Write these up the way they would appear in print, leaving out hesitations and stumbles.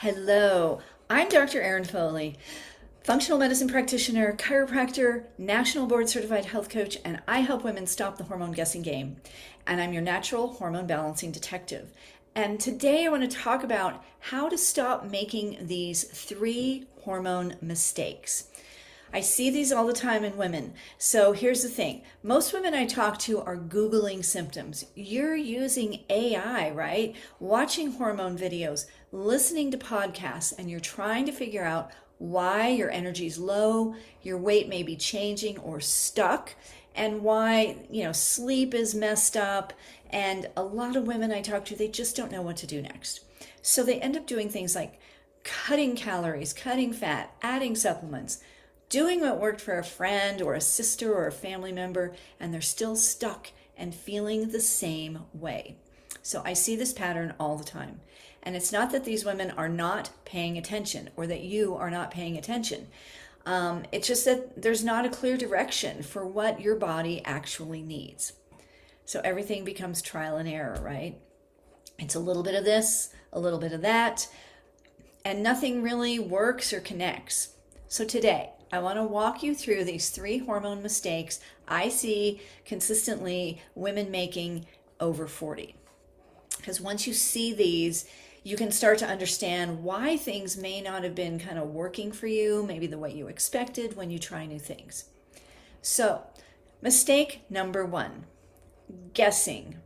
Hello, I'm Dr. Erin Foley, functional medicine practitioner, chiropractor, national board certified health coach, and I help women stop the hormone guessing game. And I'm your natural hormone balancing detective. And today I want to talk about how to stop making these 3 hormone mistakes. I see these all the time in women. So here's the thing. Most women I talk to are Googling symptoms. You're using AI, right? Watching hormone videos, listening to podcasts, and you're trying to figure out why your energy's low, your weight may be changing or stuck, and why, sleep is messed up. And a lot of women I talk to, they just don't know what to do next. So they end up doing things like cutting calories, cutting fat, adding supplements, doing what worked for a friend or a sister or a family member, and they're still stuck and feeling the same way. So I see this pattern all the time. And it's not that these women are not paying attention or that you are not paying attention. It's just that there's not a clear direction for what your body actually needs. So everything becomes trial and error, right? It's a little bit of this, a little bit of that, and nothing really works or connects. So today, I want to walk you through these 3 hormone mistakes I see consistently women making over 40. Because once you see these, you can start to understand why things may not have been kind of working for you, maybe the way you expected when you try new things. So, mistake number 1, guessing.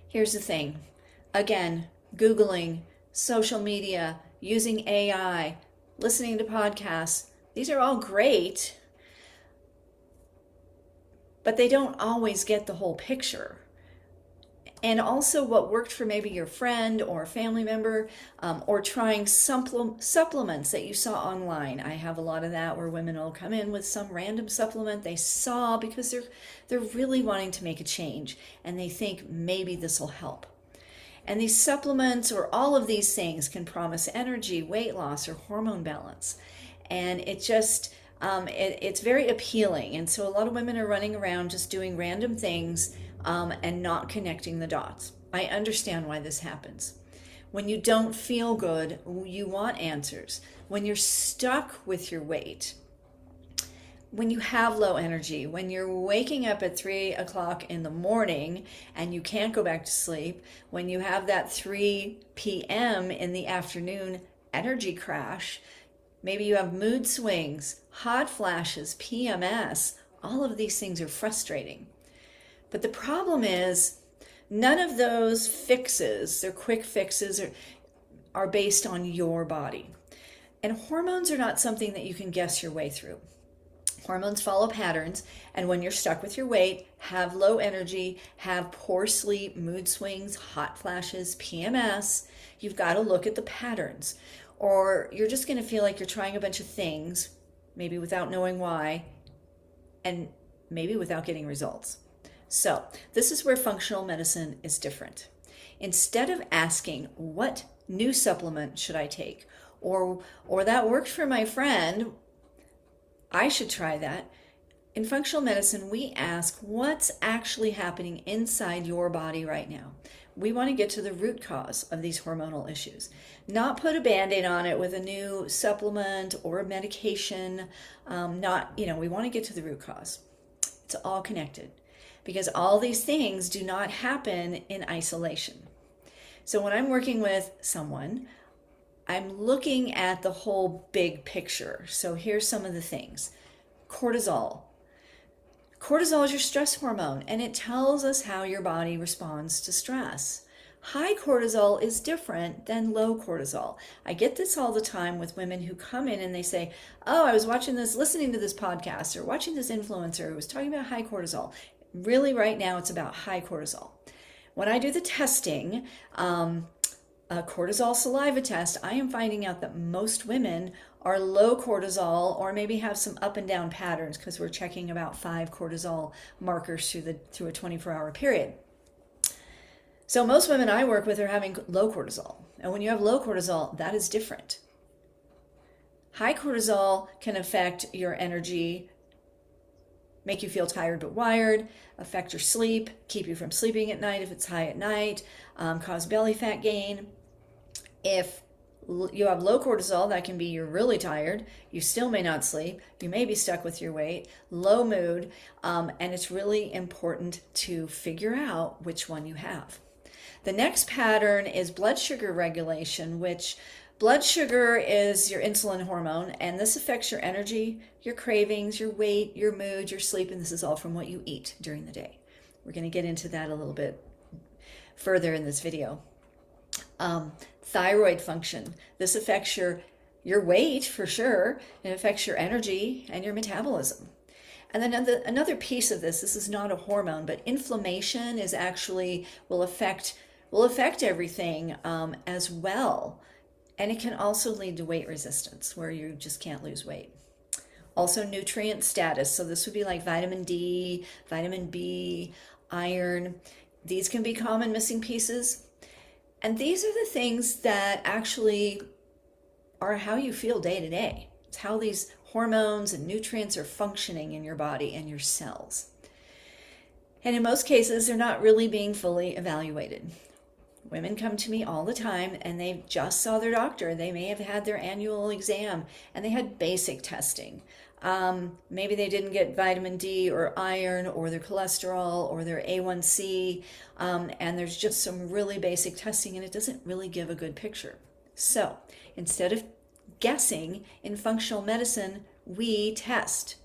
Here's the thing. Again, Googling, social media, using AI, listening to podcasts, these are all great, but they don't always get the whole picture. And also what worked for maybe your friend or a family member, or trying supplements that you saw online. I have a lot of that where women will come in with some random supplement they saw because they're really wanting to make a change and they think maybe this will help. And these supplements or all of these things can promise energy, weight loss, or hormone balance. And it just, it's very appealing. And so a lot of women are running around just doing random things and not connecting the dots. I understand why this happens. When you don't feel good, you want answers. When you're stuck with your weight, when you have low energy, when you're waking up at 3 o'clock in the morning and you can't go back to sleep, when you have that 3 p.m. in the afternoon energy crash, maybe you have mood swings, hot flashes, PMS, all of these things are frustrating. But the problem is none of those fixes, they're quick fixes, are based on your body. And hormones are not something that you can guess your way through. Hormones follow patterns, and when you're stuck with your weight, have low energy, have poor sleep, mood swings, hot flashes, PMS, you've got to look at the patterns. Or you're just going to feel like you're trying a bunch of things, maybe without knowing why, and maybe without getting results. So this is where functional medicine is different. Instead of asking, what new supplement should I take? Or that worked for my friend, I should try that. In functional medicine, we ask what's actually happening inside your body right now. We want to get to the root cause of these hormonal issues, not put a Band-Aid on it with a new supplement or a medication. We want to get to the root cause. It's all connected because all these things do not happen in isolation. So when I'm working with someone, I'm looking at the whole big picture. So here's some of the things. Cortisol. Cortisol is your stress hormone, and it tells us how your body responds to stress. High cortisol is different than low cortisol. I get this all the time with women who come in and they say, oh, I was listening to this podcast or watching this influencer who was talking about high cortisol. Really, right now, it's about high cortisol. When I do the testing, a cortisol saliva test, I am finding out that most women are low cortisol or maybe have some up and down patterns because we're checking about 5 cortisol markers through a 24-hour period. So most women I work with are having low cortisol. And when you have low cortisol, that is different. High cortisol can affect your energy, make you feel tired but wired, affect your sleep, keep you from sleeping at night if it's high at night, cause belly fat gain. If you have low cortisol, that can be you're really tired, you still may not sleep, you may be stuck with your weight, low mood, and it's really important to figure out which one you have. The next pattern is blood sugar regulation, which blood sugar is your insulin hormone, and this affects your energy, your cravings, your weight, your mood, your sleep, and this is all from what you eat during the day. We're going to get into that a little bit further in this video. Thyroid function. This affects your weight for sure. It affects your energy and your metabolism. And then another piece of this is not a hormone, but inflammation is actually will affect everything as well. And it can also lead to weight resistance, where you just can't lose weight. Also nutrient status. So this would be like vitamin D, vitamin B, iron. These can be common missing pieces. And these are the things that actually are how you feel day to day. It's how these hormones and nutrients are functioning in your body and your cells. And in most cases, they're not really being fully evaluated. Women come to me all the time and they just saw their doctor. They may have had their annual exam and they had basic testing. Maybe they didn't get vitamin D or iron or their cholesterol or their A1C, and there's just some really basic testing and it doesn't really give a good picture. So instead of guessing in functional medicine, we test.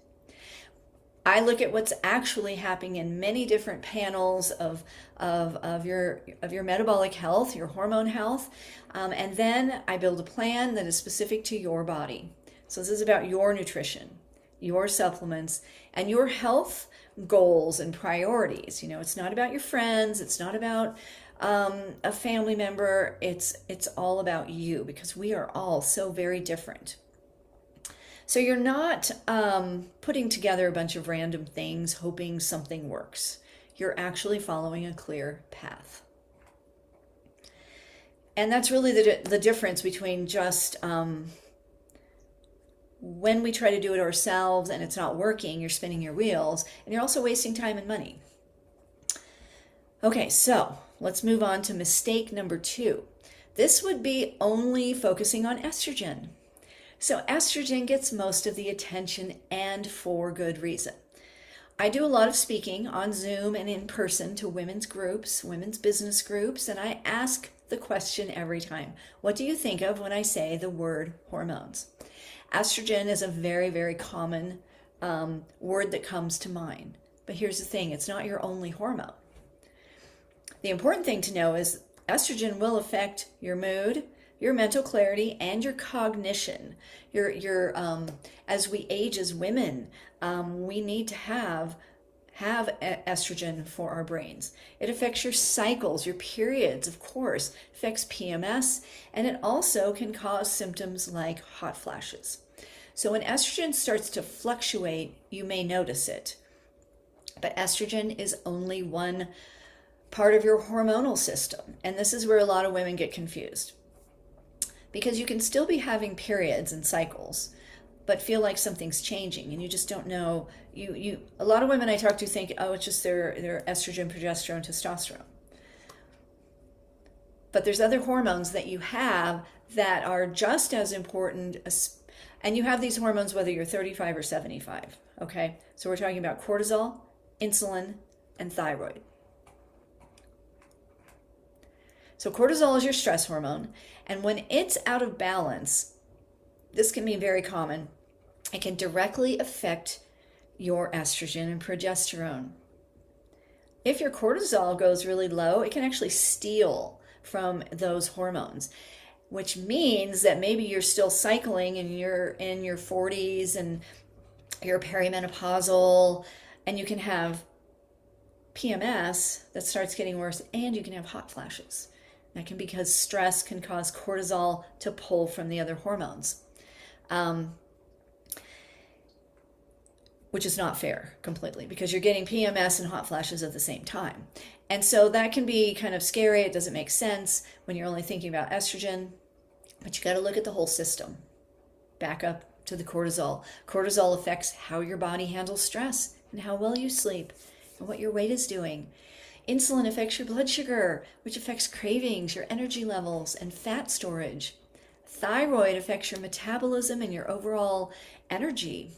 I look at what's actually happening in many different panels of your metabolic health, your hormone health, and then I build a plan that is specific to your body. So this is about your nutrition, your supplements, and your health goals and priorities. You know, it's not about your friends, it's not about a family member, it's all about you, because we are all so very different. So you're not putting together a bunch of random things hoping something works. You're actually following a clear path. And that's really the difference between just when we try to do it ourselves and it's not working, you're spinning your wheels, and you're also wasting time and money. Okay, so let's move on to mistake number 2. This would be only focusing on estrogen. So estrogen gets most of the attention, and for good reason. I do a lot of speaking on Zoom and in person to women's groups, women's business groups, and I ask the question every time, what do you think of when I say the word hormones? Estrogen is a very, very common word that comes to mind. But here's the thing, it's not your only hormone. The important thing to know is estrogen will affect your mood, your mental clarity, and your cognition. Your as we age as women, we need to have estrogen for our brains. It affects your cycles, your periods, of course. It affects PMS, and it also can cause symptoms like hot flashes. So when estrogen starts to fluctuate, you may notice it. But estrogen is only one part of your hormonal system, and this is where a lot of women get confused. Because you can still be having periods and cycles, but feel like something's changing and you just don't know. A lot of women I talk to think, oh, it's just their estrogen, progesterone, testosterone. But there's other hormones that you have that are just as important, and you have these hormones whether you're 35 or 75, okay? So we're talking about cortisol, insulin, and thyroid. So cortisol is your stress hormone, and when it's out of balance, this can be very common. It can directly affect your estrogen and progesterone. If your cortisol goes really low, it can actually steal from those hormones, which means that maybe you're still cycling and you're in your 40s and you're perimenopausal, and you can have PMS that starts getting worse, and you can have hot flashes. That can be because stress can cause cortisol to pull from the other hormones, which is not fair completely, because you're getting PMS and hot flashes at the same time. And so that can be kind of scary. It doesn't make sense when you're only thinking about estrogen, but you got to look at the whole system. Back up to the cortisol. Cortisol affects how your body handles stress and how well you sleep and what your weight is doing. Insulin affects your blood sugar, which affects cravings, your energy levels, and fat storage. Thyroid affects your metabolism and your overall energy.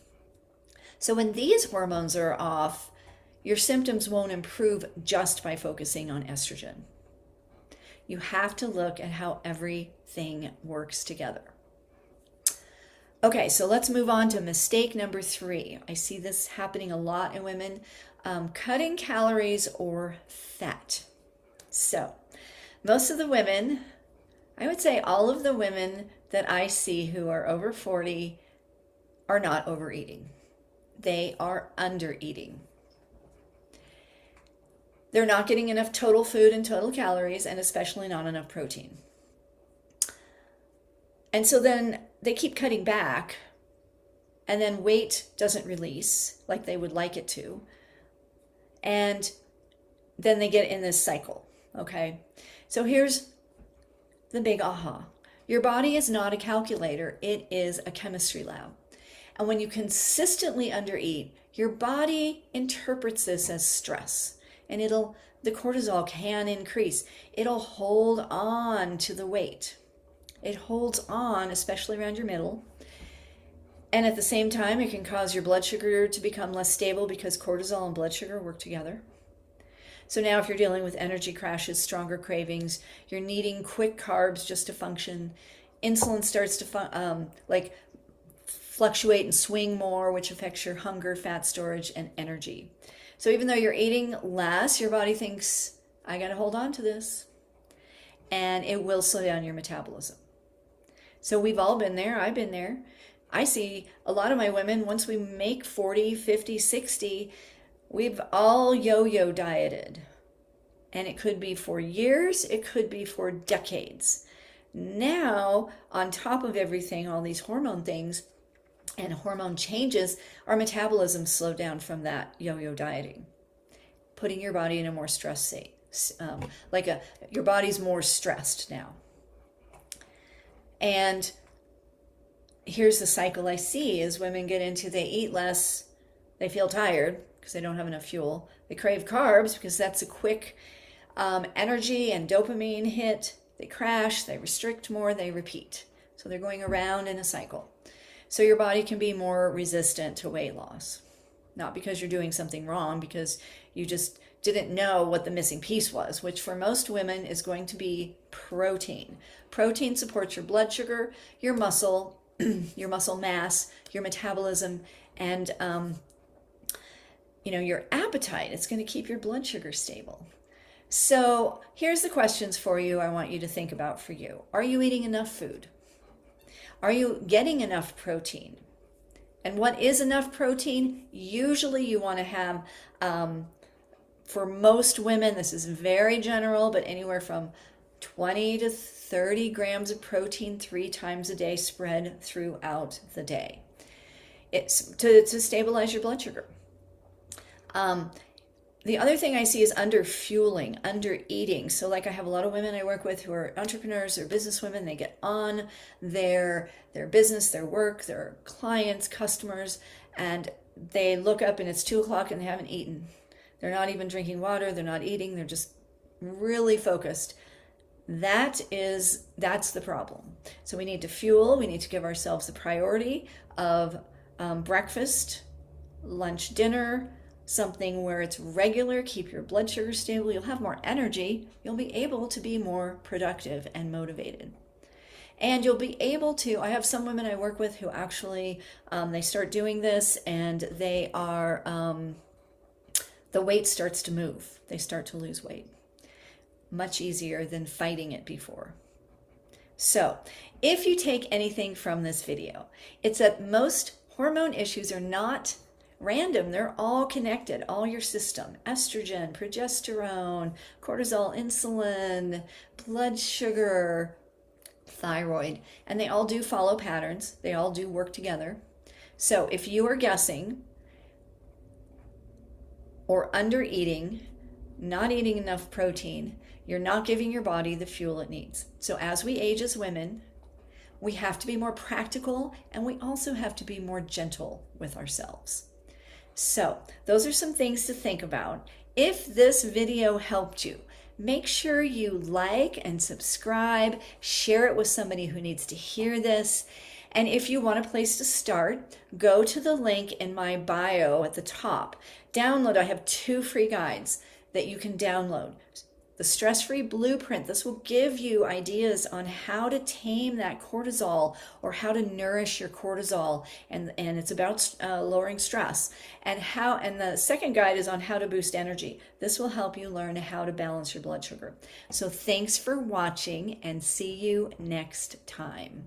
So when these hormones are off, your symptoms won't improve just by focusing on estrogen. You have to look at how everything works together. Okay, so let's move on to mistake number 3. I see this happening a lot in women. Cutting calories or fat. So most of the women, I would say all of the women that I see who are over 40 are not overeating. They are undereating. They're not getting enough total food and total calories, and especially not enough protein. And so then they keep cutting back, and then weight doesn't release like they would like it to. And then they get in this cycle, okay? So here's the big aha. Your body is not a calculator, it is a chemistry lab. And when you consistently undereat, your body interprets this as stress. And the cortisol can increase. It'll hold on to the weight. It holds on, especially around your middle. And at the same time, it can cause your blood sugar to become less stable because cortisol and blood sugar work together. So now if you're dealing with energy crashes, stronger cravings, you're needing quick carbs just to function, insulin starts to fluctuate and swing more, which affects your hunger, fat storage, and energy. So even though you're eating less, your body thinks, I got to hold on to this. And it will slow down your metabolism. So we've all been there. I've been there. I see a lot of my women, once we make 40, 50, 60, we've all yo-yo dieted. And it could be for years. It could be for decades. Now, on top of everything, all these hormone things and hormone changes, our metabolism slowed down from that yo-yo dieting, putting your body in a more stressed state. Your body's more stressed now. And here's the cycle I see is women get into, they eat less, they feel tired because they don't have enough fuel. They crave carbs because that's a quick energy and dopamine hit. They crash, they restrict more, they repeat. So they're going around in a cycle. So your body can be more resistant to weight loss. Not because you're doing something wrong, because you just didn't know what the missing piece was, which for most women is going to be protein. Protein supports your blood sugar, your muscle, your muscle mass, your metabolism, and your appetite. It's going to keep your blood sugar stable. So here's the questions for you I want you to think about for you. Are you eating enough food? Are you getting enough protein? And what is enough protein? Usually you want to have, for most women, this is very general, but anywhere from 20 to 30 grams of protein 3 times a day spread throughout the day. It's to stabilize your blood sugar. The other thing I see is under-fueling, under-eating. So like I have a lot of women I work with who are entrepreneurs or business women. They get on their business, their work, their clients, customers, and they look up and it's 2 o'clock and they haven't eaten. They're not even drinking water. They're not eating. They're just really focused. That's the problem. So we need to fuel. We need to give ourselves the priority of breakfast, lunch, dinner, something where it's regular, keep your blood sugar stable, you'll have more energy, you'll be able to be more productive and motivated. And you'll be able to, I have some women I work with who actually, they start doing this and they are, the weight starts to move. They start to lose weight. Much easier than fighting it before. So, if you take anything from this video, it's that most hormone issues are not random. They're all connected, all your system. Estrogen, progesterone, cortisol, insulin, blood sugar, thyroid, and they all do follow patterns. They all do work together. So if you are guessing or under eating, not eating enough protein, you're not giving your body the fuel it needs. So as we age as women, we have to be more practical and we also have to be more gentle with ourselves. So those are some things to think about. If this video helped you, make sure you like and subscribe, share it with somebody who needs to hear this. And if you want a place to start, go to the link in my bio at the top. Download, I have 2 free guides that you can download. The Stress-Free Blueprint, this will give you ideas on how to tame that cortisol or how to nourish your cortisol, and it's about lowering stress. And the second guide is on how to boost energy. This will help you learn how to balance your blood sugar. So thanks for watching, and see you next time.